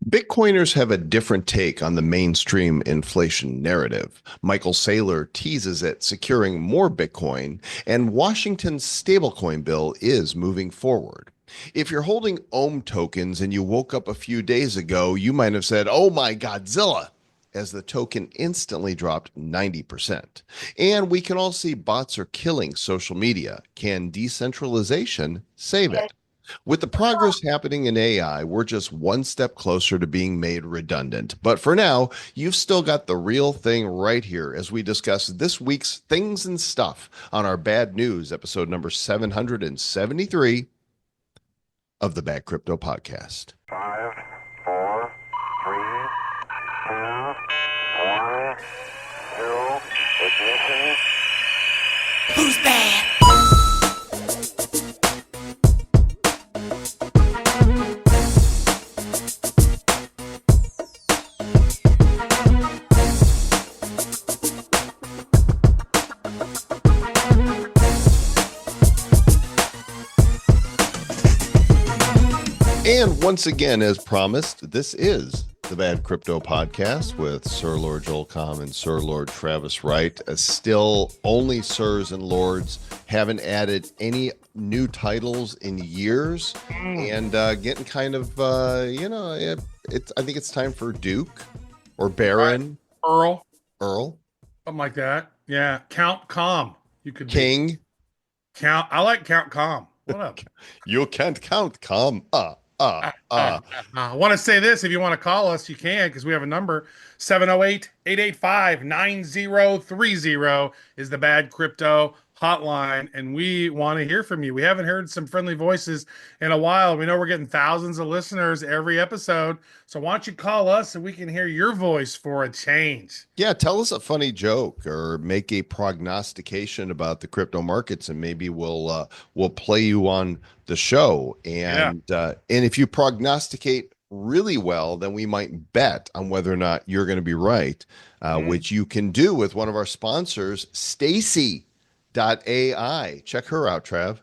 Bitcoiners have a different take on the mainstream inflation narrative. Michael Saylor teases at securing more Bitcoin, and Washington's stablecoin bill is moving forward. If you're holding Ohm tokens and you woke up a few days ago, you might have said, "Oh my Godzilla," as the token instantly dropped 90%. And we can all see bots are killing social media. Can decentralization save it? With the progress happening in AI, we're just one step closer to being made redundant. But for now, you've still got the real thing right here as we discuss this week's things and stuff on our Bad News, episode number 773 of the Bad Crypto Podcast. 5, 4, 3, 2, 1, 0, ignition. Who's bad? And once again, as promised, this is the Bad Crypto Podcast with Sir Lord Joel Comm and Sir Lord Travis Wright. Still only sirs and lords, haven't added any new titles in years, and getting kind of, I think it's time for Duke or Baron. Earl, Earl. something like that. Yeah, Count Comm. You could be. King. Count. I like Count Comm. What up? You can't count, Comm. I want to say this. If you want to call us, you can, because we have a number. 708-885-9030 is the Bad Crypto hotline, and we want to hear from you. We haven't heard some friendly voices in a while. We know we're getting thousands of listeners every episode, so why don't you call us so we can hear your voice for a change? Yeah, tell us a funny joke or make a prognostication about the crypto markets, and maybe we'll play you on the show. And if you prognosticate really well, then we might bet on whether or not you're going to be right, which you can do with one of our sponsors, Stacy.ai. Check her out, Trav.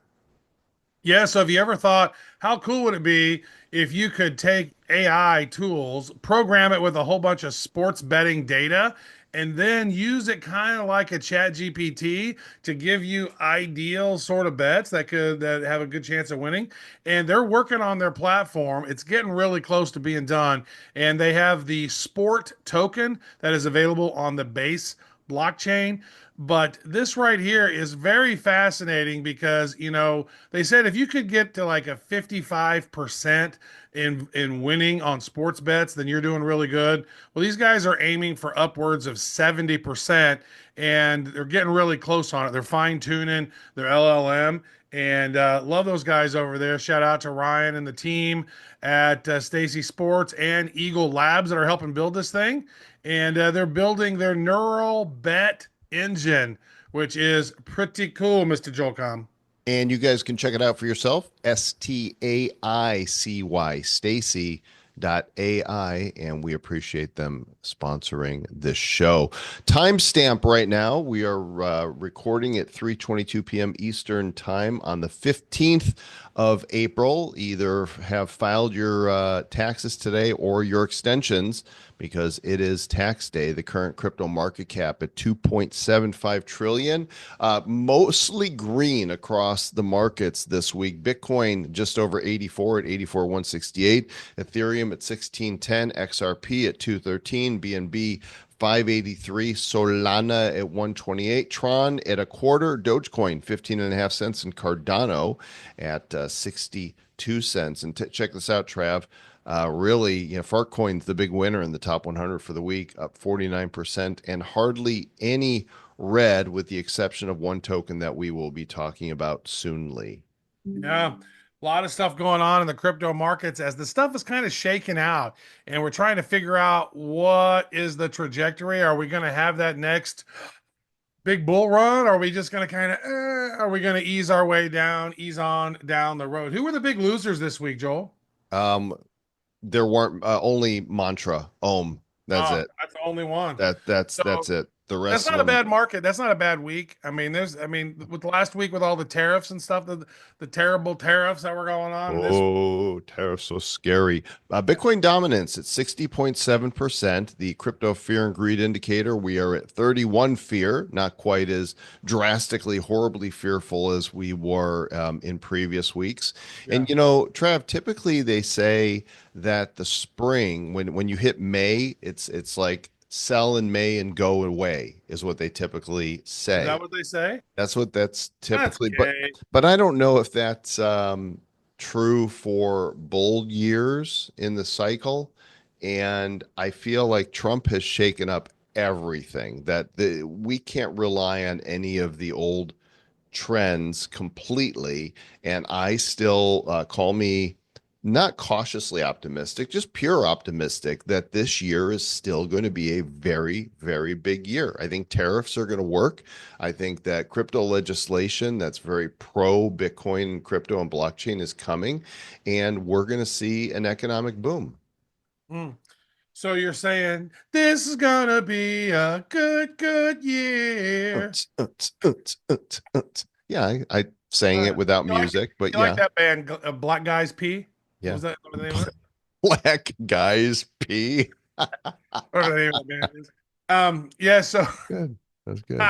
Yeah, so have you ever thought, how cool would it be if you could take AI tools, program it with a whole bunch of sports betting data, and then use it kind of like a chat GPT to give you ideal sort of bets that have a good chance of winning? And they're working on their platform. It's getting really close to being done. And they have the sport token that is available on the base blockchain. But this right here is very fascinating because, they said if you could get to like a 55% in winning on sports bets, then you're doing really good. Well, these guys are aiming for upwards of 70%, and they're getting really close on it. They're fine tuning their LLM, and love those guys over there. Shout out to Ryan and the team at Stacy Sports and Eagle Labs that are helping build this thing. And they're building their neural bet engine, which is pretty cool, Mr. Joel Comm. And you guys can check it out for yourself. Staicy, Stacy.ai, and we appreciate them sponsoring this show. Timestamp right now, we are recording at 3:22 p.m. Eastern time on the 15th of April. Either have filed your taxes today or your extensions, because it is tax day. The current crypto market cap at 2.75 trillion, mostly green across the markets this week. Bitcoin just over 84 at 84,168, Ethereum at 1610, XRP at 213, BNB 583, Solana at 128, Tron at a quarter, Dogecoin 15.5 cents, and Cardano at 62 cents. And check this out, Trav. Really, Fartcoin's the big winner in the top 100 for the week, up 49%, and hardly any red, with the exception of one token that we will be talking about soonly. Yeah, a lot of stuff going on in the crypto markets as the stuff is kind of shaking out, and we're trying to figure out what is the trajectory. Are we going to have that next big bull run? Are we just going to are we going to ease our way down, ease on down the road? Who were the big losers this week, Joel? There weren't only Mantra, Ohm. That's it. That's the only one. That's it. The That's rest of not a them. bad market. That's not a bad week. I mean, with last week with all the tariffs and stuff, the terrible tariffs that were going on, and this Oh, tariffs so scary. Bitcoin dominance at 60.7%. The crypto fear and greed indicator, we are at 31 fear, not quite as drastically, horribly fearful as we were in previous weeks. yeah. And Trav, typically they say that the spring, when you hit May, it's like sell in May and go away, is what they typically Is that say. what they say? That's That's typically, but okay. I don't know if that's true for bull years in the cycle. And I feel like Trump has shaken up everything we can't rely on any of the old trends completely. And I still call me not cautiously optimistic, just pure optimistic that this year is still going to be a very, very big year. I think tariffs are going to work. I think that crypto legislation that's very pro Bitcoin, crypto, and blockchain is coming, and we're going to see an economic boom. Hmm. So you're saying this is gonna be a good year. Yeah, I sang Uh, it without you like music, but you like yeah, that band, Black Guys P? What yeah. was that the name of it? Black guys pee. Whatever the name of the band is. Yeah. So Good. That's good.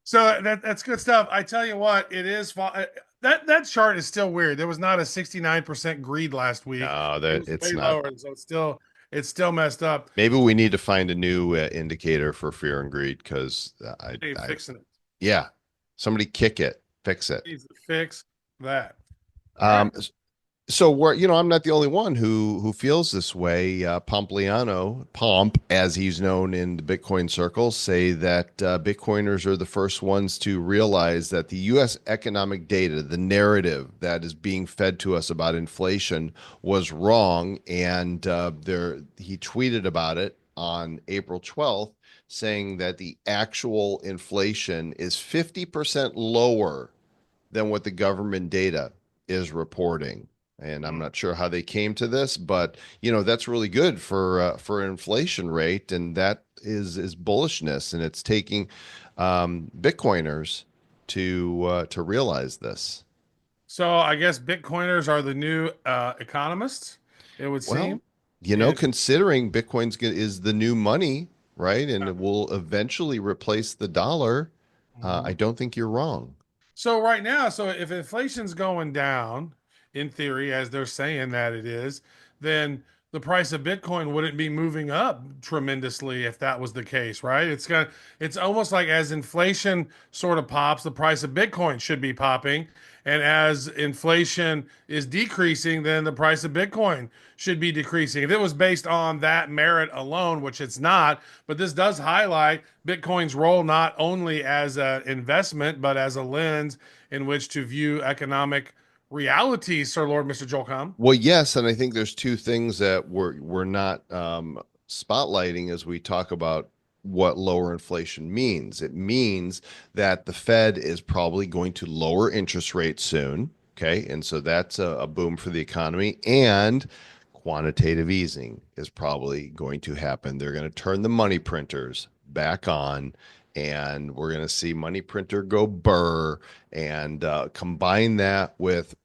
so that's good stuff. I tell you what, it is that chart is still weird. There was not a 69% greed last week. No, It that was it's way not. lower, and so it's still messed up. Maybe we need to find a new indicator for fear and greed because They ain't fixing it. yeah, somebody kick it, fix it. Needs to fix that. All right. Um, So I'm not the only one who feels this way. Pompliano, Pomp, as he's known in the Bitcoin circles, say that Bitcoiners are the first ones to realize that the U.S. economic data, the narrative that is being fed to us about inflation, was wrong. And he tweeted about it on April 12th, saying that the actual inflation is 50% lower than what the government data is reporting. And I'm Mm. not sure how they came to this, but that's really good for an inflation rate, and that is bullishness, and it's taking Bitcoiners to realize this. So I guess Bitcoiners are the new economists, it would seem. Well, And considering is the new money, right, and it will eventually replace the dollar, I Mhm. don't think you're wrong. So right now, so if inflation's going down, in theory, as they're saying that it is, then the price of Bitcoin wouldn't be moving up tremendously if that was the case, right? It's almost like as inflation sort of pops, the price of Bitcoin should be popping. And as inflation is decreasing, then the price of Bitcoin should be decreasing. If it was based on that merit alone, which it's not, but this does highlight Bitcoin's role not only as an investment, but as a lens in which to view economic realities, Sir Lord Mr. Joel Comm. Well, yes, and I think there's two things that we're not spotlighting as we talk about what lower inflation means. It means that the Fed is probably going to lower interest rates soon. Okay, and so that's a boom for the economy, and quantitative easing is probably going to happen. They're going to turn the money printers back on, and we're going to see money printer go burr, and combine that with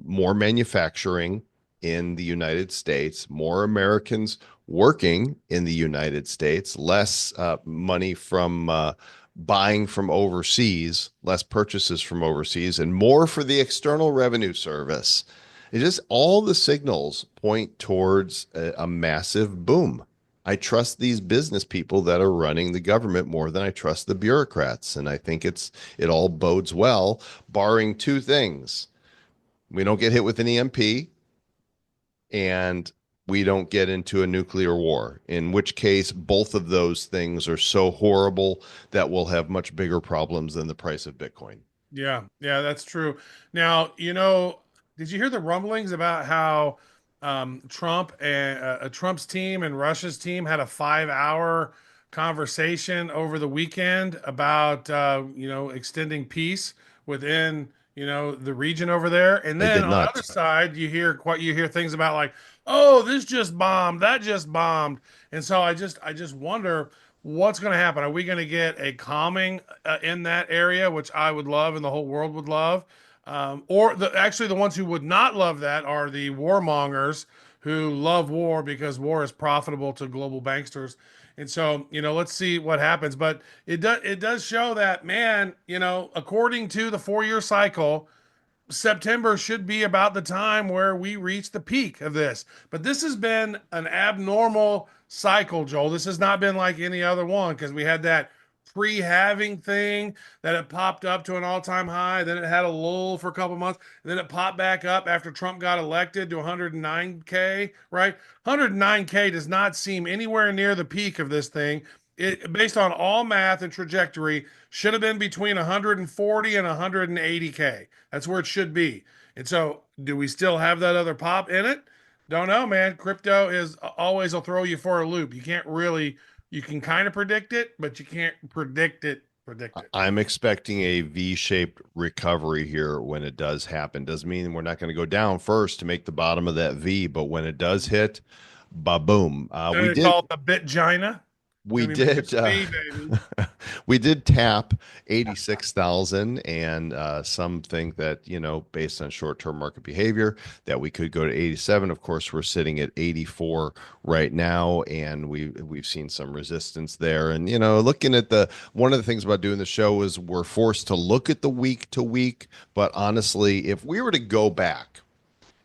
more manufacturing in the United States, more Americans working in the United States, less money from buying from overseas, less purchases from overseas, and more for the External Revenue Service. It just all the signals point towards a massive boom. I trust these business people that are running the government more than I trust the bureaucrats, and I think it all bodes well, barring two things: we don't get hit with an EMP, and we don't get into a nuclear war, in which case both of those things are so horrible that we'll have much bigger problems than the price of Bitcoin. Yeah, yeah, that's true. Now, did you hear the rumblings about how Trump and Trump's team and Russia's team had a 5 hour conversation over the weekend about extending peace within the region over there? And I then did on the other not. side, you hear things about like, oh, this just bombed, that just bombed, and so I just wonder what's going to happen? Are we going to get a calming in that area, which I would love and the whole world would love? Or actually, the ones who would not love that are the warmongers who love war because war is profitable to global banksters. And so, let's see what happens. But it does show that, man, according to the 4-year cycle, September should be about the time where we reach the peak of this. But this has been an abnormal cycle, Joel. This has not been like any other one because we had that pre-halving thing that it popped up to an all-time high. Then it had a lull for a couple months. And then it popped back up after Trump got elected to 109K, right? 109K does not seem anywhere near the peak of this thing. It, based on all math and trajectory, should have been between 140 and 180K. That's where it should be. And so, do we still have that other pop in it? Don't know, man. Crypto is always will throw you for a loop. You can't really, you can kind of predict it, but you can't predict it. Predict it. I'm expecting a V-shaped recovery here when it does happen. Doesn't mean we're not going to go down first to make the bottom of that V, but when it does hit, ba-boom. We call it the Bitgina. We did. We did tap 86,000, and some think that based on short-term market behavior, that we could go to 87. Of course, we're sitting at 84 right now, and we've seen some resistance there. And looking at one of the things about doing the show is we're forced to look at the week to week. But honestly, if we were to go back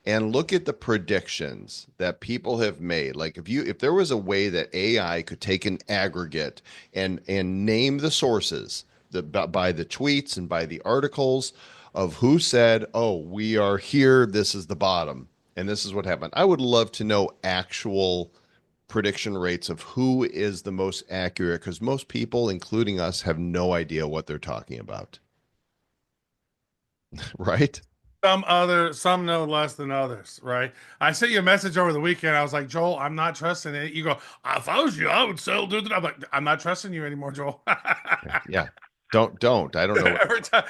and look at the predictions that people have made, like if there was a way that AI could take an aggregate and name the sources by the tweets and by the articles of who said, oh, we are here, this is the bottom, and this is what happened. I would love to know actual prediction rates of who is the most accurate, because most people, including us, have no idea what they're talking about. Right? Some know less than others, right? I sent you a message over the weekend. I was like, Joel, I'm not trusting it. You go, if I was you, I would sell, dude. I'm like, I'm not trusting you anymore, Joel. Yeah. Don't. I don't know. Every time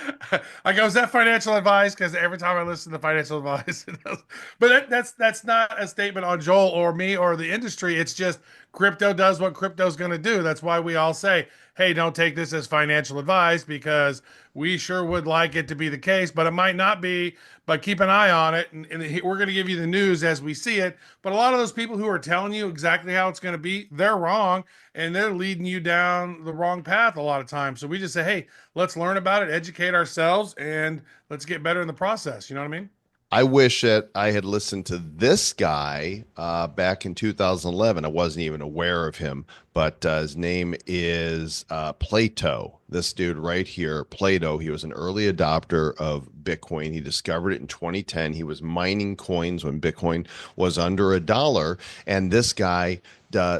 I go, is that financial advice? Because every time I listen to financial advice, it does. But that's not a statement on Joel or me or the industry. It's just crypto does what crypto's going to do. That's why we all say, hey, don't take this as financial advice, because we sure would like it to be the case, but it might not be. But keep an eye on it, and we're going to give you the news as we see it. But a lot of those people who are telling you exactly how it's going to be, they're wrong, and they're leading you down the wrong path a lot of times. So we just say, hey, let's learn about it, educate ourselves, and let's get better in the process. You know what I mean? I wish that I had listened to this guy back in 2011. I wasn't even aware of him, but his name is Plato. This dude right here, Plato. He was an early adopter of Bitcoin. He discovered it in 2010. He was mining coins when Bitcoin was under $1. And this guy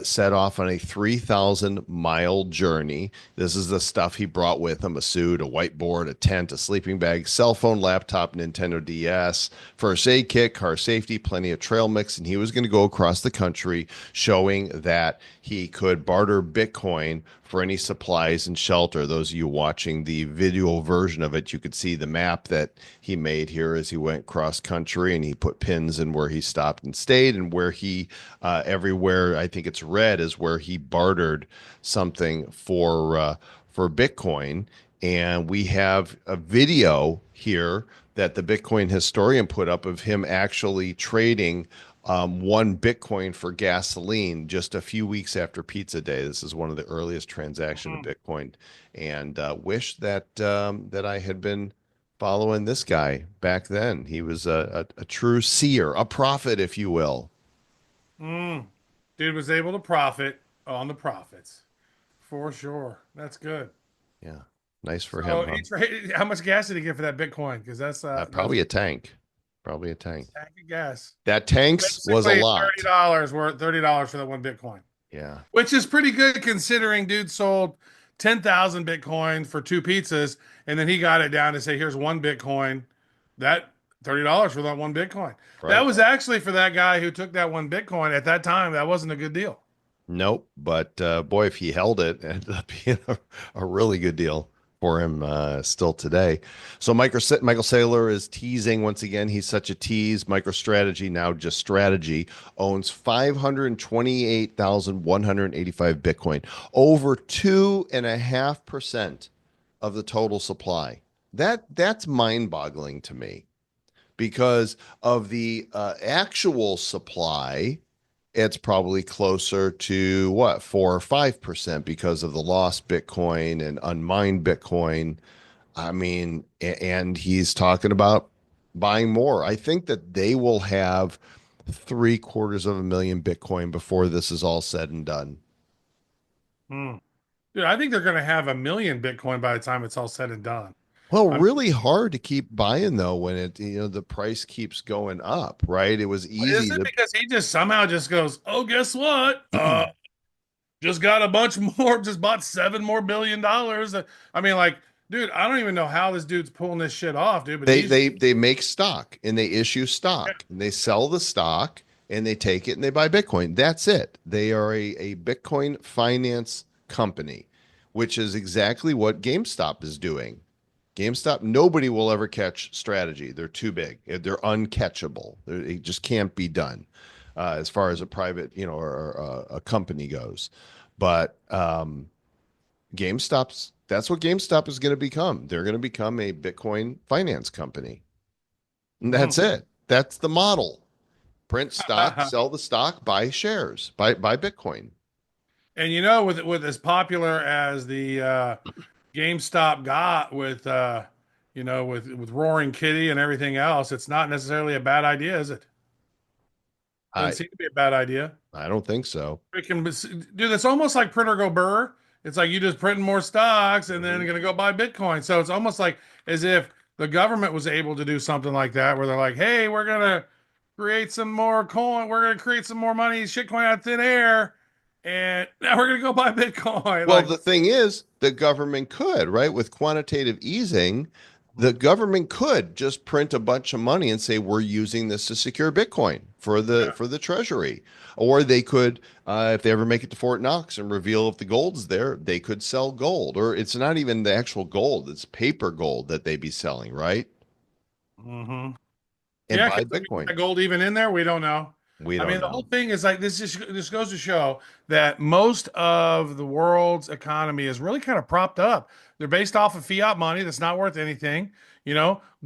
set off on a 3,000-mile journey. This is the stuff he brought with him: a suit, a whiteboard, a tent, a sleeping bag, cell phone, laptop, Nintendo DS, first aid kit, car safety, plenty of trail mix. And he was going to go across the country showing that he could barter Bitcoin for any supplies and shelter. Those of you watching the video version of it, you could see the map that he made here as he went cross country, and he put pins in where he stopped and stayed, and where he everywhere I think it's red is where he bartered something for Bitcoin. And we have a video here that the Bitcoin historian put up of him actually trading 1 Bitcoin for gasoline just a few weeks after Pizza Day. This is one of the earliest transactions of Bitcoin, and wish that I had been following this guy back then. He was a true seer, a prophet, if you will. Dude was able to profit on the profits, for sure. That's good. Yeah, nice for So him. Huh? how much gas did he get for that Bitcoin? Because that's Probably a tank. Probably a tank. tank of gas. That tanks was a Basically lot. $30 worth, $30 for that 1 Bitcoin, Yeah. which is pretty good considering dude sold 10,000 Bitcoin for 2 pizzas, and then he got it down to say, here's 1 Bitcoin. That $30 for that 1 Bitcoin. Right. That was actually for that guy who took that 1 Bitcoin at that time. That wasn't a good deal. Nope. But boy, if he held it, it ended up being a really good deal. for him still today. So Michael Saylor is teasing once again. He's such a tease. MicroStrategy, now just Strategy, owns 528,185 Bitcoin, over 2.5% of the total supply. That's mind-boggling to me because of the actual supply. It's probably closer to what, 4 or 5% because of the lost Bitcoin and unmined Bitcoin. I mean, and he's talking about buying more. I think that they will have 750,000 Bitcoin before this is all said and done. Hmm. Dude, I think they're going to have 1 million Bitcoin by the time it's all said and done. Well, I really hard to keep buying though when the price keeps going up, right? It was Is easy it to because he just somehow just goes, oh, guess what? Just got a bunch more, just bought $7 more billion. I mean, like, dude, I don't even know how this dude's pulling this shit off, dude. But they he's they they make stock and they issue stock and they sell the stock and they take it and they buy Bitcoin. That's it. They are a Bitcoin finance company, which is exactly what GameStop is doing. GameStop, nobody will ever catch Strategy. They're too big. They're uncatchable. It just can't be done as far as a private, or a company goes. But that's what GameStop is going to become. They're going to become a Bitcoin finance company. And mm. that's it. That's the model. Print stock, sell the stock, buy shares, buy Bitcoin. And with as popular as the GameStop got with with Roaring Kitty and everything else, it's not necessarily a bad idea, is it? Doesn't I seem to be a bad idea. I don't think so. It can, dude, it's almost like print or go burr. It's like you just printing more stocks and then Mhm. gonna go buy Bitcoin. So it's almost like as if the government was able to do something like that, where they're like, "Hey, we're gonna create some more coin. We're gonna create some more money, shitcoin out of thin air, and now we're gonna go buy Bitcoin." Well, Like, the thing is, the government could, right? With quantitative easing, the government could just print a bunch of money and say we're using this to secure Bitcoin for the yeah. for the treasury. Or they could, if they ever make it to Fort Knox and reveal if the gold's there, they could sell gold. Or it's not even the actual gold; it's paper gold that they'd be selling, right? Hmm. And Yeah, buy because Bitcoin. that gold even in there, we don't know. We I don't mean, the whole know. thing is like this goes to show that most of the world's economy is really kind of propped up. They're based off of fiat money that's not worth anything.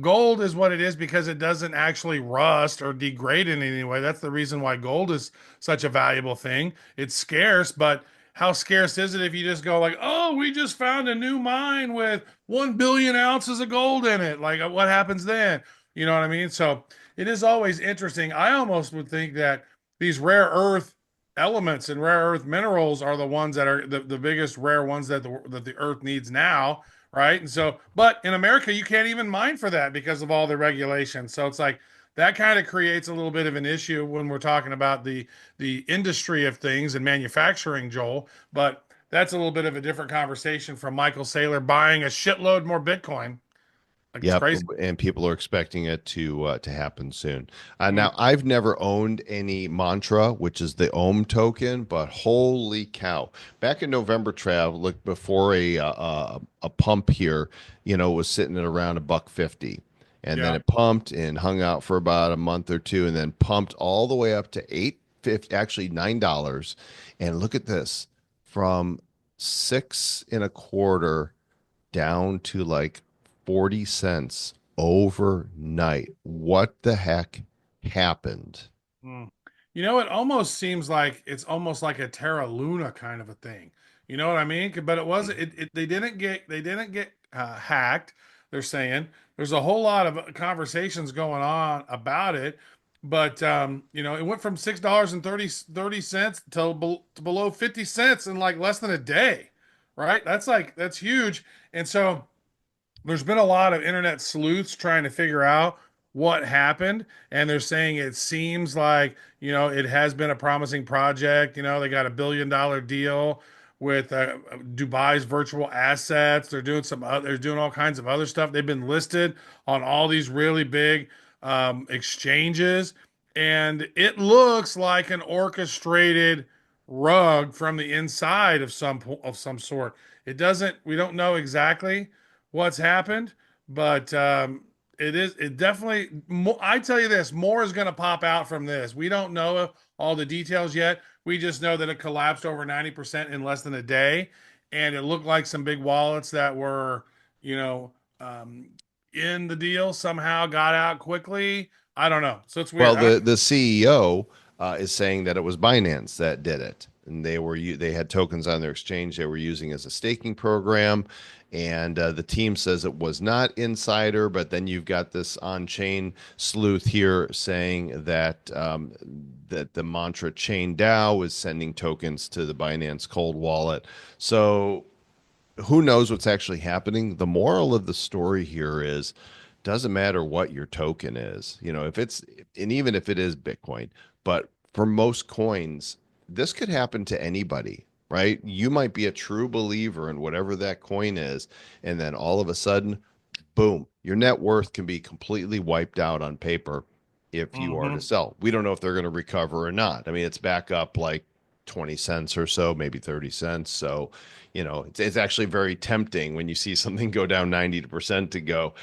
Gold is what it is because it doesn't actually rust or degrade in any way. That's the reason why gold is such a valuable thing. It's scarce, but how scarce is it if you just go like, oh, we just found a new mine with 1 billion ounces of gold in it? Like, what happens then? You know what I mean? So it is always interesting. I almost would think that these rare earth elements and rare earth minerals are the ones that are the biggest rare ones that the earth needs now, right? And so, but in America, you can't even mine for that because of all the regulations. So it's like that kind of creates a little bit of an issue when we're talking about the industry of things and manufacturing, Joel. But that's a little bit of a different conversation from Michael Saylor buying a shitload more Bitcoin. Like it's Yep, crazy. and people are expecting it to happen soon. Mm, Now, I've never owned any Mantra, which is the Ohm token, but holy cow! Back in November, Trav, look before a pump here, was sitting at around $1.50, and then yeah. it pumped and hung out for about a month or two, and then pumped all the way up to 8.50, actually $9. And look at this, from 6.25 down to like 40 cents overnight. What the heck happened? Mm. It almost seems like it's almost like a Terra Luna kind of a thing. You know what I mean? But it wasn't. They didn't get hacked. They're saying there's a whole lot of conversations going on about it, but it went from $6 and thirty cents to below 50 cents in like less than a day, right? That's huge, and so there's been a lot of internet sleuths trying to figure out what happened, and they're saying it seems like it has been a promising project. They got $1 billion deal with Dubai's virtual assets. They're doing all kinds of other stuff. They've been listed on all these really big exchanges, and it looks like an orchestrated rug from the inside of some sort. It doesn't. We don't know exactly, what's happened, but it definitely. I tell you this, more is going to pop out from this. We don't know all the details yet. We just know that it collapsed over 90% in less than a day, and it looked like some big wallets that were, you know, um, in the deal somehow got out quickly. I don't know. So it's weird. Well, the CEO is saying that it was Binance that did it, and they had tokens on their exchange they were using as a staking program, and the team says it was not insider. But then you've got this on-chain sleuth here saying that that the mantra Chain DAO is sending tokens to the Binance cold wallet. So who knows what's actually happening? The moral of the story here is doesn't matter what your token is, if it's, and even if it is Bitcoin, but for most coins, this could happen to anybody, right? You might be a true believer in whatever that coin is, and then all of a sudden, boom, your net worth can be completely wiped out on paper if you are to Mhm. sell. We don't know if they're going to recover or not. I mean, it's back up like 20 cents or so, maybe 30 cents. So, it's actually very tempting when you see something go down 90% to go,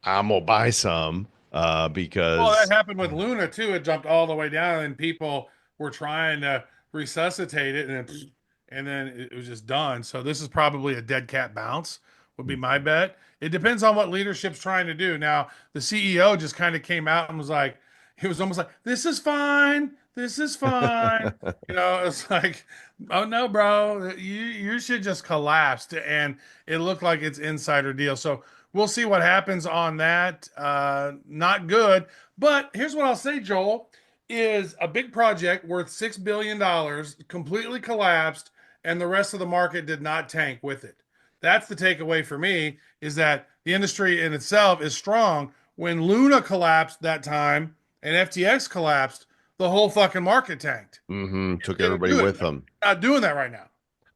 I'm gonna buy some Well, that because happened with Luna too. It jumped all the way down, and people were trying to resuscitate it, and then it was just done. So this is probably a dead cat bounce, would be my bet. It depends on what leadership's trying to do. Now, the CEO just kind of came out and was like, he was almost like, "This is fine. This is fine." It's like, "Oh no, bro, you should just collapse." And it looked like it's insider deal. So we'll see what happens on that. Not good. But here's what I'll say, Joel, is a big project worth $6 billion completely collapsed, and the rest of the market did not tank with it. That's the takeaway for me, is that the industry in itself is strong. When Luna collapsed that time and FTX collapsed, the whole fucking market tanked. took It didn't everybody do it. with them. Not doing that right now.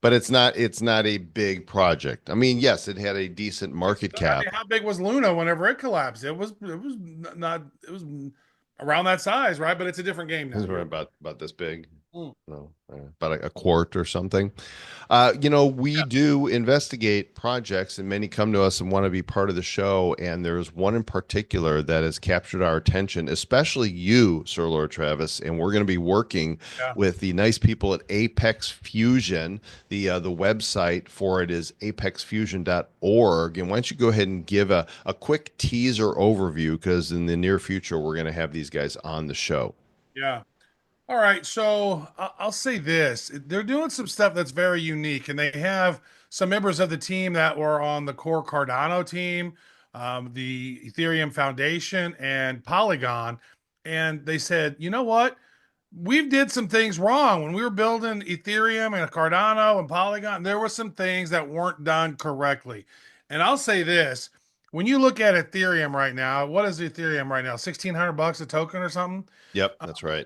But it's not a big project. I mean, yes, it had a decent market I mean, cap. how big was Luna whenever it collapsed? It was not it was around that size, right? But it's a different game It's now. right You're about this big. mm, No, about a quart or something. We yeah, do investigate projects, and many come to us and want to be part of the show. And there's one in particular that has captured our attention, especially you, Sir Lord Travis. And we're going to be working yeah, with the nice people at Apex Fusion. The website for it is apexfusion.org. And why don't you go ahead and give a quick teaser overview, because in the near future, we're going to have these guys on the show. yeah. All right, so I'll say this: they're doing some stuff that's very unique, and they have some members of the team that were on the core Cardano team, the Ethereum Foundation, and Polygon, and they said, you know what? We did some things wrong when we were building Ethereum and Cardano and Polygon. There were some things that weren't done correctly. And I'll say this, when you look at Ethereum right now, what is Ethereum right now? 1,600 bucks a token or something? Yep, that's right.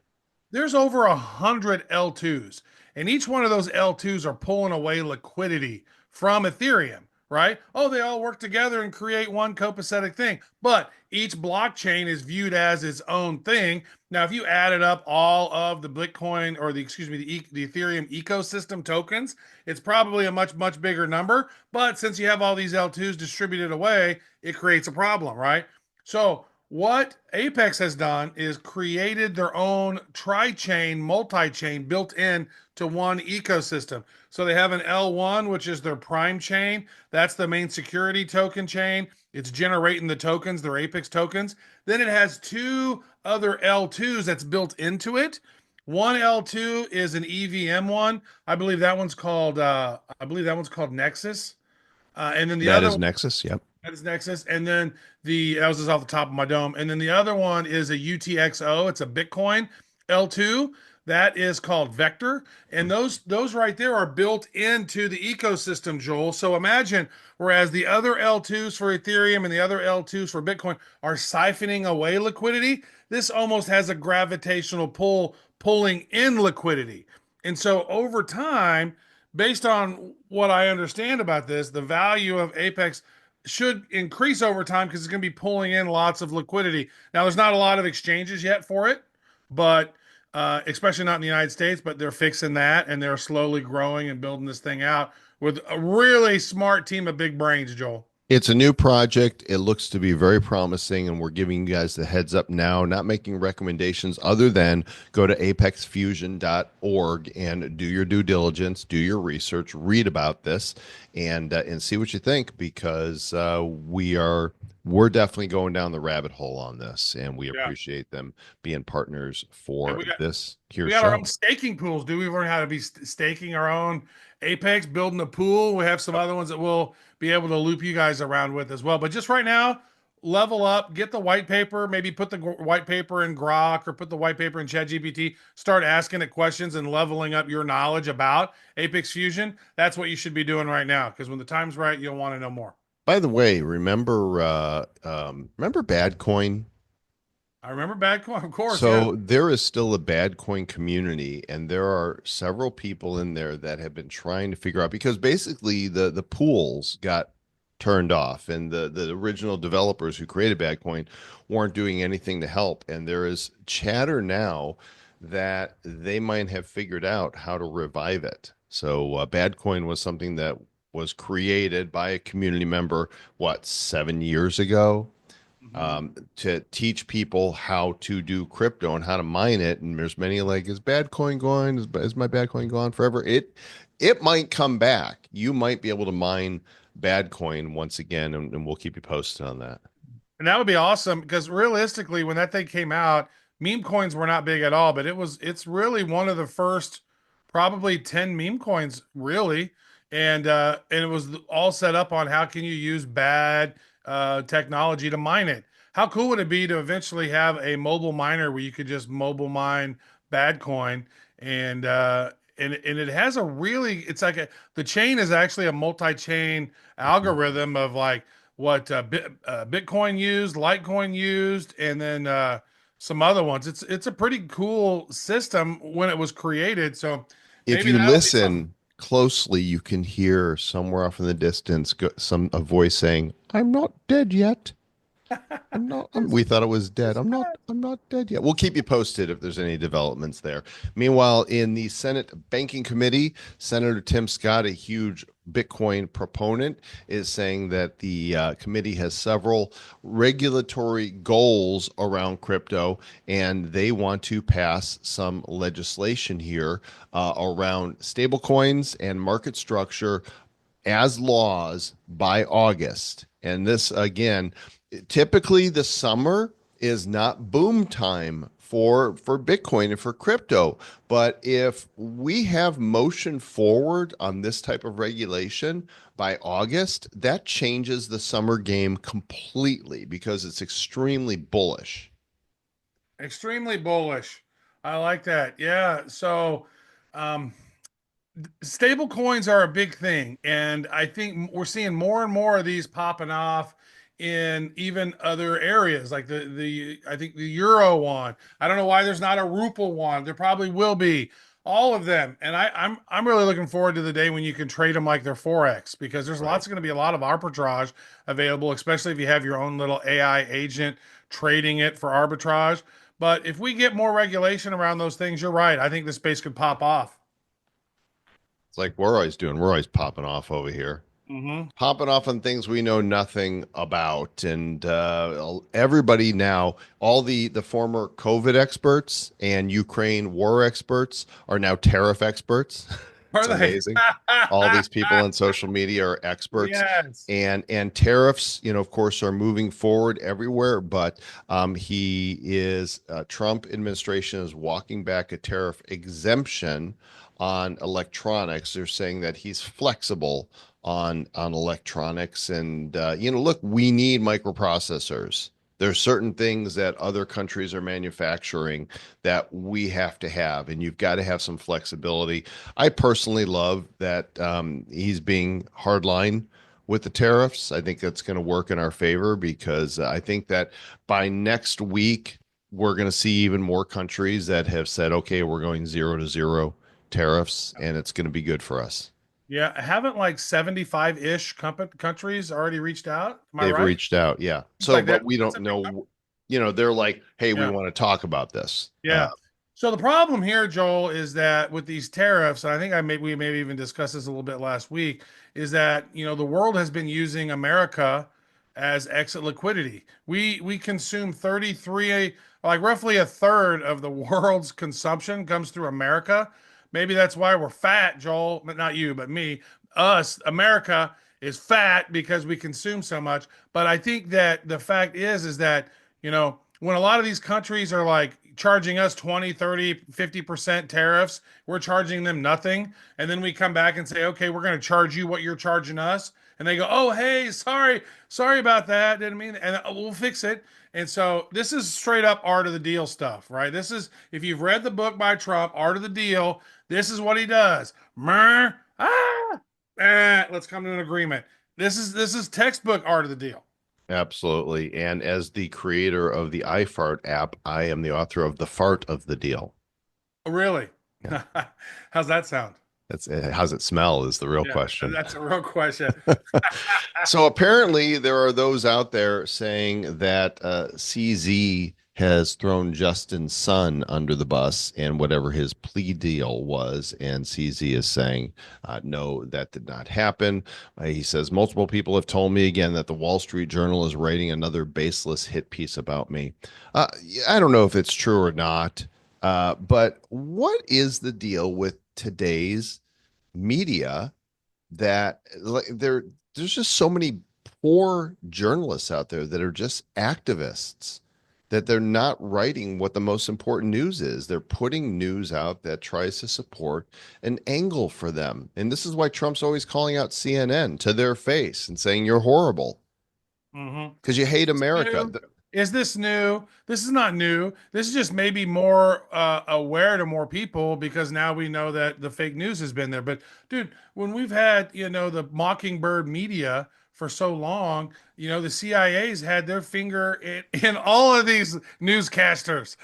There's over 100 L2s, and each one of those L2s are pulling away liquidity from Ethereum, right? Oh, they all work together and create one copacetic thing, but each blockchain is viewed as its own thing. Now, if you added up all of the Bitcoin, or the Ethereum ecosystem tokens, it's probably a much, much bigger number. But since you have all these L2s distributed away, it creates a problem, right? So what Apex has done is created their own tri-chain, multi-chain built in to one ecosystem. So they have an L1, which is their prime chain. That's the main security token chain. It's generating the tokens, their Apex tokens. Then it has two other L2s that's built into it. One L2 is an EVM one. I believe that one's called Nexus. And then the That other is Nexus. Yep. that is Nexus. And then that was just off the top of my dome. And then the other one is a UTXO. It's a Bitcoin L2. That is called Vector. And those right there are built into the ecosystem, Joel. So imagine, whereas the other L2s for Ethereum and the other L2s for Bitcoin are siphoning away liquidity, this almost has a gravitational pull pulling in liquidity. And so over time, based on what I understand about this, the value of Apex should increase over time because it's going to be pulling in lots of liquidity. Now, there's not a lot of exchanges yet for it, but especially not in the United States, but they're fixing that, and they're slowly growing and building this thing out with a really smart team of big brains, Joel. It's a new project. It looks to be very promising, and we're giving you guys the heads up now, not making recommendations other than go to apexfusion.org and do your due diligence, do your research, read about this, and see what you think because we're definitely going down the rabbit hole on this, and we Yeah. appreciate them being partners And for this here we got our own show. staking pools. Do we learn how to be staking our own Apex, building a pool? We have some other ones that we'll be able to loop you guys around with as well. But just right now, level up, get the white paper, maybe put the white paper in Grok or put the white paper in ChatGPT, start asking it questions and leveling up your knowledge about Apex Fusion. That's what you should be doing right now because when the time's right, you'll want to know more. By the way, remember Bad Coin? I remember bad coin, of course. Yeah. So there is still a bad coin community, and there are several people in there that have been trying to figure out because basically the pools got turned off, and the original developers who created bad coin weren't doing anything to help. And there is chatter now that they might have figured out how to revive it. So bad coin was something that was created by a community member, what, 7 years ago? Mhm. To teach people how to do crypto and how to mine it. And there's many like, is bad coin gone? Is my bad coin gone forever? It might come back. You might be able to mine bad coin once again, and we'll keep you posted on that. And that would be awesome because realistically, when that thing came out, meme coins were not big at all, but it's really one of the first probably 10 meme coins, really. And it was all set up on how can you use bad technology to mine it. How cool would it be to eventually have a mobile miner where you could just mobile mine bad coin and it has a really it's like the chain is actually a multi-chain algorithm of like what Bitcoin used, Litecoin used, and then some other ones. It's a pretty cool system when it was created. So If maybe you that'll be something. listen closely, you can hear somewhere off in the distance a voice saying, "I'm not dead yet." I'm not. We thought it was dead. Who's I'm not. that? I'm not dead yet. We'll keep you posted if there's any developments there. Meanwhile, in the Senate Banking Committee, Senator Tim Scott, a huge Bitcoin proponent, is saying that the committee has several regulatory goals around crypto, and they want to pass some legislation here around stablecoins and market structure as laws by August. And this, again, typically the summer is not boom time for Bitcoin and for crypto. But if we have motion forward on this type of regulation by August, that changes the summer game completely because it's extremely bullish. Extremely bullish. I like that. Yeah. So um, stable coins are a big thing, and I think we're seeing more and more of these popping off in even other areas, like the I think the euro one. I don't know why there's not a ruble one. There probably will be. All of them, and I'm really looking forward to the day when you can trade them like they're forex because there's Right. lots going to be a lot of arbitrage available, especially if you have your own little AI agent trading it for arbitrage. But if we get more regulation around those things, you're right. I think the space could pop off. It's like we're always doing, we're always popping off over here. Mm-hmm. Popping off on things we know nothing about, and everybody now, all the former COVID experts and Ukraine war experts are now tariff experts. Are It's they? amazing. All these people on social media are experts, Yes. and tariffs, of course, are moving forward everywhere. But Trump administration is walking back a tariff exemption on electronics. They're saying that he's flexible on electronics, and look, we need microprocessors. There's certain things that other countries are manufacturing that we have to have, and you've got to have some flexibility. I personally love that he's being hardline with the tariffs. I think that's going to work in our favor because I think that by next week, we're going to see even more countries that have said, okay, we're going 0 to 0 tariffs, and it's going to be good for us. Yeah. Haven't like 75-ish countries already reached out? Am I They've right? reached out, yeah. It's So, like that. but we That's don't a big number. know, they're like, hey, we Yeah. want to talk about this. Yeah. So the problem here, Joel, is that with these tariffs, and I think we maybe even discussed this a little bit last week, is that the world has been using America as exit liquidity. We consume 33, like roughly a third of the world's consumption comes through America. Maybe that's why we're fat, Joel, but not you, but me. Us, America is fat because we consume so much. But I think that the fact is that when a lot of these countries are like charging us 20, 30, 50% tariffs, we're charging them nothing. And then we come back and say, okay, we're going to charge you what you're charging us. And they go, oh, hey, sorry about that. Didn't mean, and we'll fix it. And so this is straight up art of the deal stuff, right? This is, if you've read the book by Trump, Art of the Deal, this is what he does. Let's come to an agreement. This is textbook art of the deal. Absolutely. And as the creator of the iFart app, I am the author of The Fart of the Deal. Oh, really? Yeah. How's that sound? That's how's it smell is the real Yeah, question. that's a real question. So apparently there are those out there saying that CZ has thrown Justin Sun under the bus and whatever his plea deal was. And CZ is saying, no, that did not happen. He says, multiple people have told me again that the Wall Street Journal is writing another baseless hit piece about me. I don't know if it's true or not, but what is the deal with today's media that like there's just so many poor journalists out there that are just activists that they're not writing what the most important news is. They're putting news out that tries to support an angle for them. And this is why Trump's always calling out CNN to their face and saying you're horrible because you hate America. Is this new? This is not new. This is just maybe more aware to more people because now we know that the fake news has been there. But dude, when we've had, the Mockingbird media for so long, the CIA's had their finger in all of these newscasters.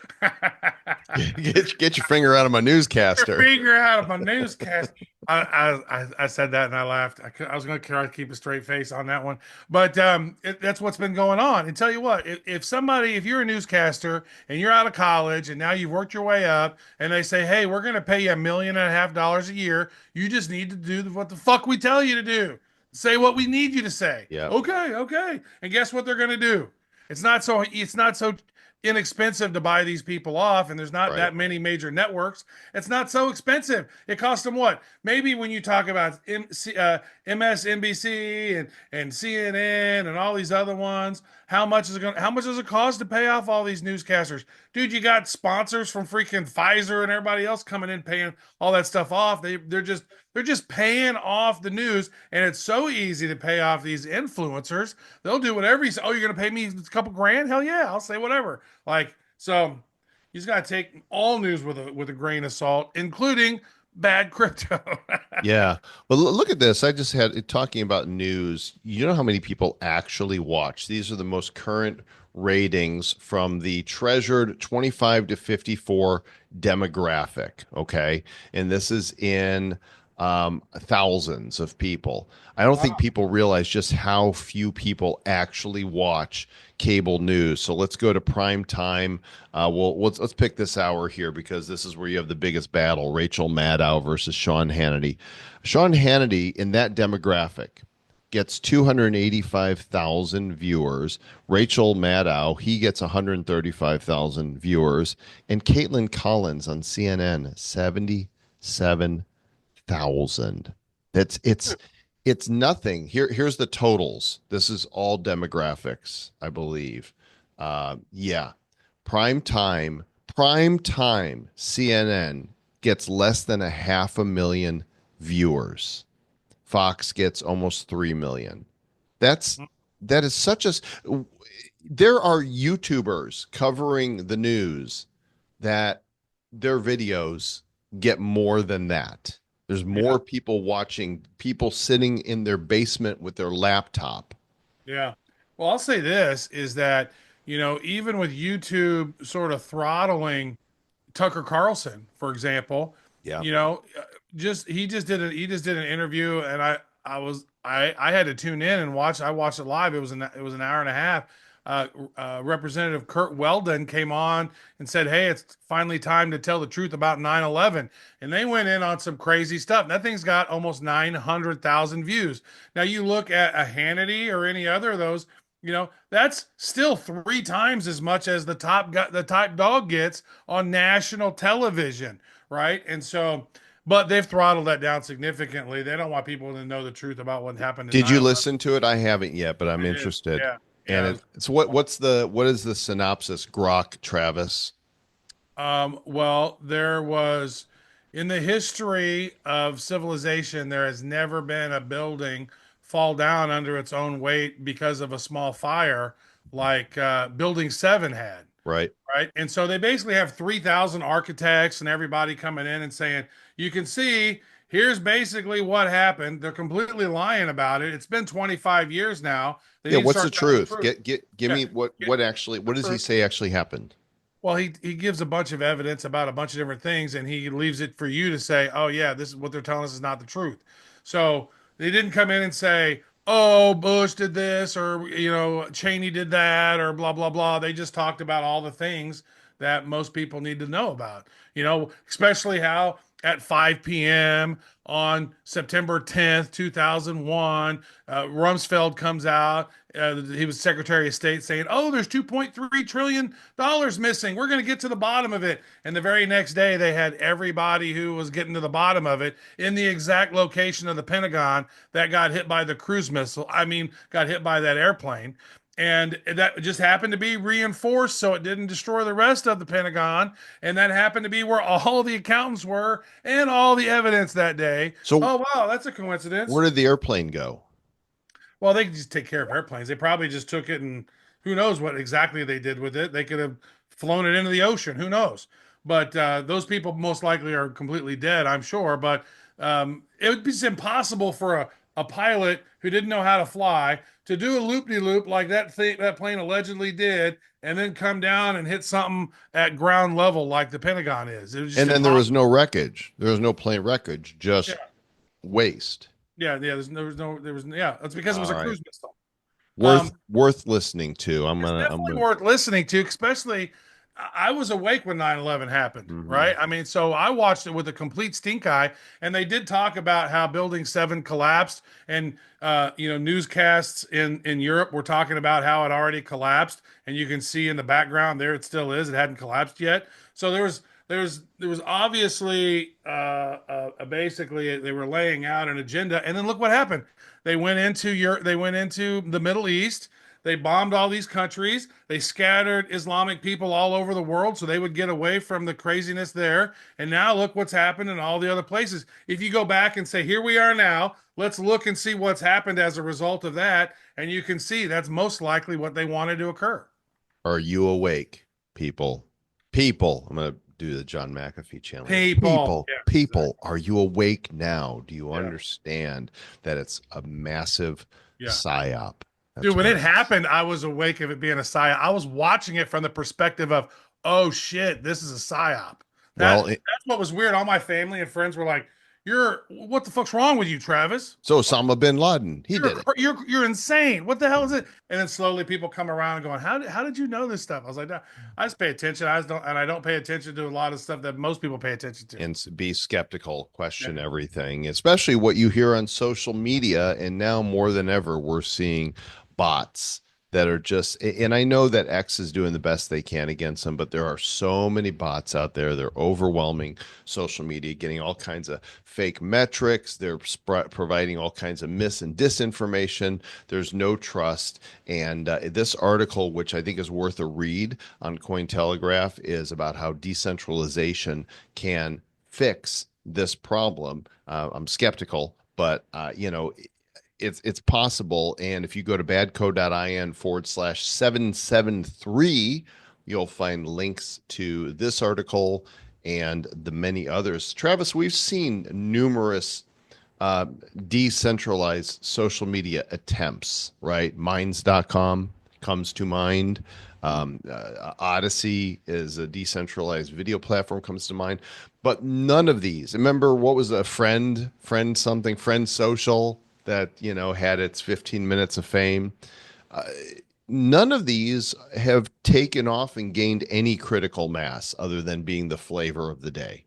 Get your finger out of my newscaster. Finger out of my newscast. I said that and I laughed. I was going to try to keep a straight face on that one, but that's what's been going on. And tell you what, if you're a newscaster and you're out of college and now you've worked your way up, and they say, hey, we're going to pay you $1.5 million a year, you just need to do what the fuck we tell you to do. Say what we need you to say. Yeah. Okay. And guess what they're going to do? It's not so inexpensive to buy these people off, and there's not that many major networks. It's not so expensive. It costs them what? Maybe when you talk about MSNBC and CNN and all these other ones, how much does it cost to pay off all these newscasters? Dude, you got sponsors from freaking Pfizer and everybody else coming in paying all that stuff off. They're just paying off the news, and it's so easy to pay off these influencers. They'll do whatever you say. Oh, you're gonna pay me a couple grand? Hell yeah, I'll say whatever. Like, so you just gotta take all news with a grain of salt, including bad crypto. Yeah. Well, look at this. I just had it talking about news. You know how many people actually watch? These are the most current ratings from the treasured 25 to 54 demographic. Okay. And this is in thousands of people. I don't think people realize just how few people actually watch cable news. So let's go to prime time. Let's pick this hour here because this is where you have the biggest battle: Rachel Maddow versus Sean Hannity. Sean Hannity in that demographic gets 285,000 viewers. Rachel Maddow, he gets 135,000 viewers, and Caitlin Collins on CNN 77,000. It's nothing. Here's the totals. This is all demographics, I believe. Yeah. Prime time CNN gets less than 500,000 viewers. Fox gets almost 3 million. That is such a there are YouTubers covering the news that their videos get more than that. There's more people watching, people sitting in their basement with their laptop. Yeah. Well, I'll say this is that, even with YouTube sort of throttling Tucker Carlson, for example, Yeah. he just did an interview, and I had to tune in and watch. I watched it live. It was an hour and a half, Representative Kurt Weldon came on and said, "Hey, it's finally time to tell the truth about 9/11," and they went in on some crazy stuff. That thing's got almost 900,000 views. Now you look at a Hannity or any other of those, that's still three times as much as the top dog gets on national television, right? And so, but they've throttled that down significantly. They don't want people to know the truth about what happened in Did you 9/11. listen to it? I haven't yet, but I'm I did. interested. Yeah. And Yeah. it's what is the synopsis, Grok, Travis? Well, there was in the history of civilization, there has never been a building fall down under its own weight because of a small fire like Building 7 had. Right. Right. And so they basically have 3,000 architects and everybody coming in and saying, you can see, here's basically what happened. They're completely lying about it. It's been 25 years now. They Yeah, need to what's the start telling the truth? truth. Give Yeah. me what does he say actually happened? Well, he gives a bunch of evidence about a bunch of different things, and he leaves it for you to say, "Oh yeah, this is what they're telling us is not the truth." So they didn't come in and say, "Oh, Bush did this," or Cheney did that, or blah blah blah. They just talked about all the things that most people need to know about. Especially how at 5 p.m. on September 10th, 2001, Rumsfeld comes out. He was Secretary of State saying, "Oh, there's $2.3 trillion missing. We're going to get to the bottom of it." And the very next day, they had everybody who was getting to the bottom of it in the exact location of the Pentagon that got hit by the cruise missile. I mean, got hit by that airplane. And that just happened to be reinforced so it didn't destroy the rest of the Pentagon. And that happened to be where all the accountants were and all the evidence that day. So Oh, wow, that's a coincidence. where did the airplane go? Well, they could just take care of airplanes. They probably just took it and who knows what exactly they did with it. They could have flown it into the ocean. Who knows? But those people most likely are completely dead, I'm sure. But it would be impossible for a pilot who didn't know how to fly to do a loop-de-loop like that plane allegedly did and then come down and hit something at ground level like the Pentagon is. It was just And then there was impossible. no wreckage. There was no plane wreckage, just Yeah, waste. yeah, yeah. Yeah. That's because it was All a right. cruise missile. Worth Um, worth listening to. It's I'm definitely gonna worth listening to, especially I was awake when 9/11 happened, mhm. right? I mean, so I watched it with a complete stink eye, and they did talk about how Building 7 collapsed, and newscasts in Europe were talking about how it already collapsed, and you can see in the background there it still is. It hadn't collapsed yet. So there was obviously basically they were laying out an agenda, and then look what happened. They went into Europe, they went into the Middle East, they bombed all these countries. They scattered Islamic people all over the world so they would get away from the craziness there. And now look what's happened in all the other places. If you go back and say, here we are now, let's look and see what's happened as a result of that. And you can see that's most likely what they wanted to occur. Are you awake, people? People. I'm gonna do the John McAfee challenge. People. Yeah, People, are you awake now? Do you yeah, understand that it's a massive yeah. psyop? That's Dude, when what it it is. happened, I was awake of it being a psyop. I was watching it from the perspective of, oh shit, this is a psyop. Well, That's what was weird. All my family and friends were like, what the fuck's wrong with you, Travis? so Osama bin Laden, he You're did it. you're insane. What the hell is it?" And then slowly people come around and going, how did you know this stuff? I was like, "No, I just pay attention. I don't pay attention to a lot of stuff that most people pay attention to." And be skeptical, Yeah. question everything, especially what you hear on social media. And now more than ever, we're seeing bots that are just, and I know that X is doing the best they can against them, but there are so many bots out there. They're overwhelming social media, getting all kinds of fake metrics. They're providing all kinds of mis and disinformation. There's no trust. And this article, which I think is worth a read on Cointelegraph, is about how decentralization can fix this problem. I'm skeptical, but it's possible. And if you go to badco.in/773, you'll find links to this article and the many others. Travis, we've seen numerous uh, decentralized social media attempts, right? Minds.com comes to mind. Odyssey is a decentralized video platform comes to mind, but none of these. Remember what was a friend social that had its 15 minutes of fame. Uh, none of these have taken off and gained any critical mass other than being the flavor of the day.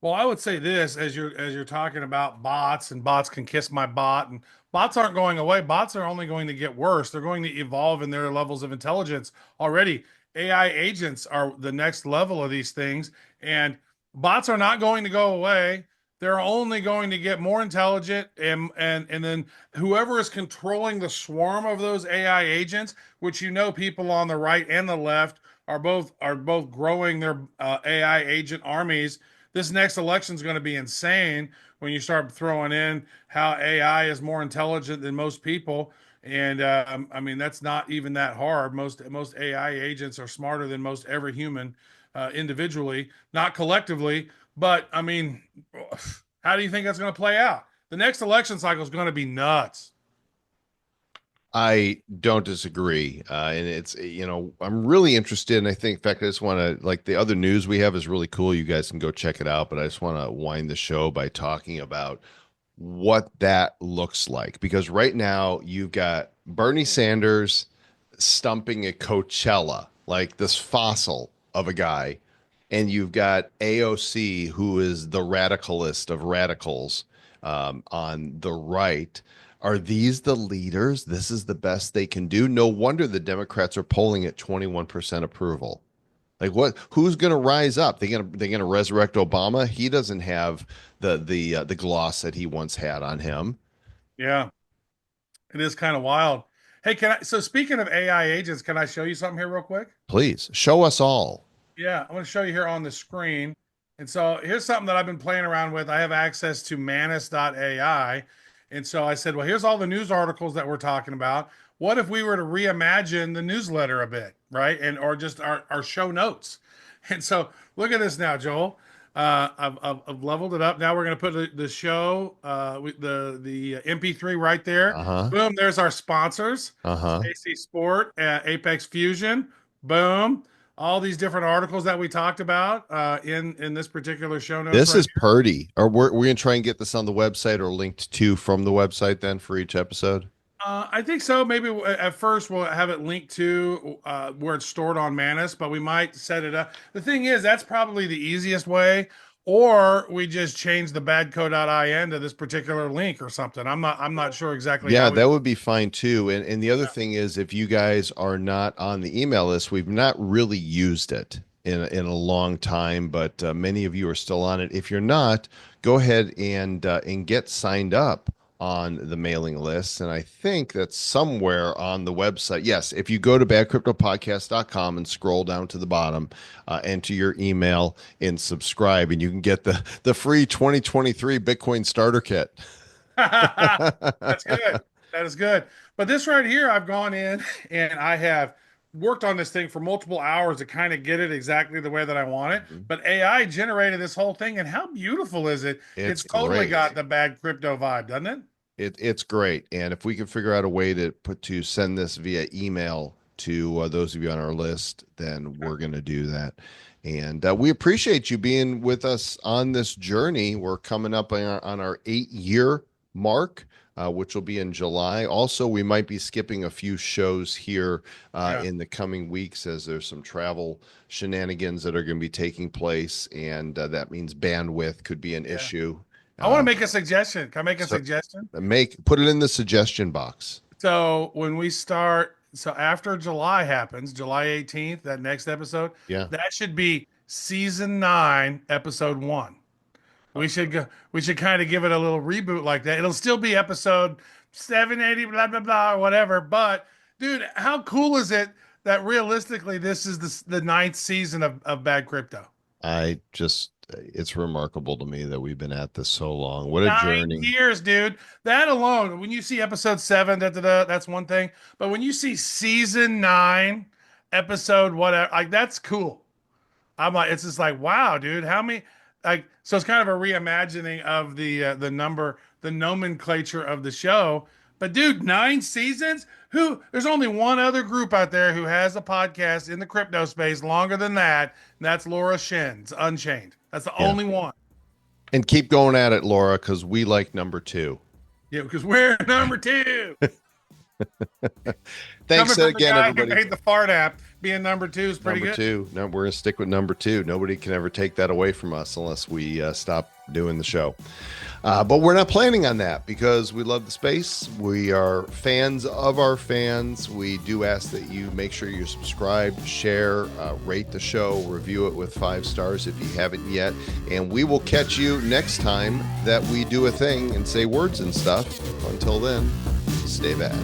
Well, I would say this as you're talking about bots and bots can kiss my bot and bots aren't going away. Bots are only going to get worse. They're going to evolve in their levels of intelligence already. AI agents are the next level of these things and bots are not going to go away. They're only going to get more intelligent and then whoever is controlling the swarm of those AI agents, which people on the right and the left are both growing their AI agent armies. This next election is going to be insane when you start throwing in how AI is more intelligent than most people. And I mean, that's not even that hard. Most AI agents are smarter than most every human individually, not collectively. But I mean, how do you think that's going to play out? The next election cycle is going to be nuts. I don't disagree. And it's, I'm really interested. And I think, in fact, I just want to, like, the other news we have is really cool. You guys can go check it out. But I just want to wind the show by talking about what that looks like. Because right now, you've got Bernie Sanders stumping at Coachella, like this fossil of a guy. And you've got AOC, who is the radicalist of radicals on the right. Are these the leaders? This is the best they can do. No wonder the Democrats are polling at 21% approval. Like what? Who's going to rise up? They're gonna resurrect Obama. He doesn't have the gloss that he once had on him. Yeah, it is kind of wild. Hey, so speaking of AI agents, can I show you something here real quick? Please show us all. Yeah, I'm going to show you here on the screen. And so here's something that I've been playing around with. I have access to manus.ai. And so I said, well, here's all the news articles that we're talking about. What if we were to reimagine the newsletter a bit, right? And or just our show notes. And so look at this now, Joel. I've leveled it up. Now we're going to put the show, with the MP3 right there. Uh-huh. Boom, there's our sponsors. Uh-huh. AC Sport, Apex Fusion. Boom, all these different articles that we talked about in this particular show notes. This Right is purdy. Or we're gonna try and get this on the website or linked to from the website then for each episode. I think so. Maybe at first we'll have it linked to where it's stored on Manus, but we might set it up. The thing is, that's probably the easiest way, or we just change the badco.in to this particular link or something. I'm not sure exactly Yeah, how we. that would be fine too. And the other thing is, if you guys are not on the email list, we've not really used it in a long time, but many of you are still on it. If you're not, go ahead and get signed up on the mailing list. And I think that's somewhere on the website. Yes, if you go to badcryptopodcast.com and scroll down to the bottom, enter your email and subscribe, and you can get the free 2023 Bitcoin starter kit. That's good. That is good. But this right here, I've gone in and I have worked on this thing for multiple hours to kind of get it exactly the way that I want it. But AI generated this whole thing, and how beautiful is it? It's It's totally great. got the bad crypto vibe, doesn't it? It's great. And if we can figure out a way to send this via email to those of you on our list, then we're going to do that. And we appreciate you being with us on this journey. We're coming up on our 8-year mark, which will be in July. Also, we might be skipping a few shows here Yeah. in the coming weeks as there's some travel shenanigans that are going to be taking place. And that means bandwidth could be an issue. I want to make a suggestion. Can I make a so- suggestion? Put it in the suggestion box. So when we start, so after July happens, July 18th, that next episode, Yeah. that should be season 9, episode 1. We should kind of give it a little reboot like that. It'll still be episode 780, blah blah blah, or whatever. But dude, how cool is it that realistically this is the 9th season of Bad Crypto? It's remarkable to me that we've been at this so long. What a 9 journey. years, dude. That alone, when you see episode 7, that's one thing. But when you see season 9, episode whatever, like that's cool. I'm like, it's just like, wow, dude, how many, like, so it's kind of a reimagining of the nomenclature of the show. But dude, 9 seasons? There's only one other group out there who has a podcast in the crypto space longer than that, and that's Laura Shin's Unchained. That's the Yeah. only one. And keep going at it, Laura, because we like number 2. Yeah, because we're number 2. Thanks Coming from the again, guy everybody. who made the fart app, being number two is pretty Number good. two. No, we're going to stick with number two. Nobody can ever take that away from us unless we stop doing the show. But we're not planning on that because we love the space. We are fans of our fans. We do ask that you make sure you're subscribed, share, rate the show, review it with 5 stars if you haven't yet. And we will catch you next time that we do a thing and say words and stuff. Until then, stay bad.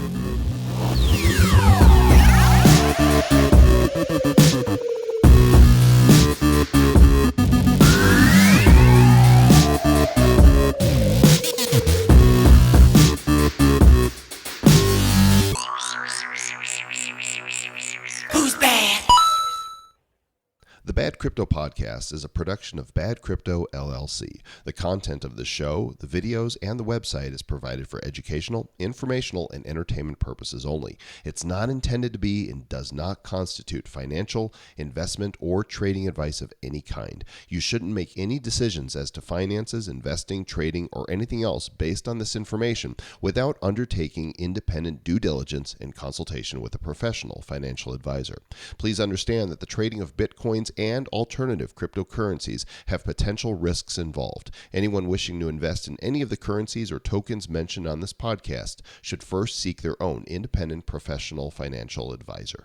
Who's bad? The Bad Crypto Podcast is a production of Bad Crypto LLC. The content of the show, the videos, and the website is provided for educational, informational, and entertainment purposes only. It's not intended to be and does not constitute financial, investment, or trading advice of any kind. You shouldn't make any decisions as to finances, investing, trading, or anything else based on this information without undertaking independent due diligence and consultation with a professional financial advisor. Please understand that the trading of Bitcoins and alternative cryptocurrencies have potential risks involved. Anyone wishing to invest in any of the currencies or tokens mentioned on this podcast should first seek their own independent professional financial advisor.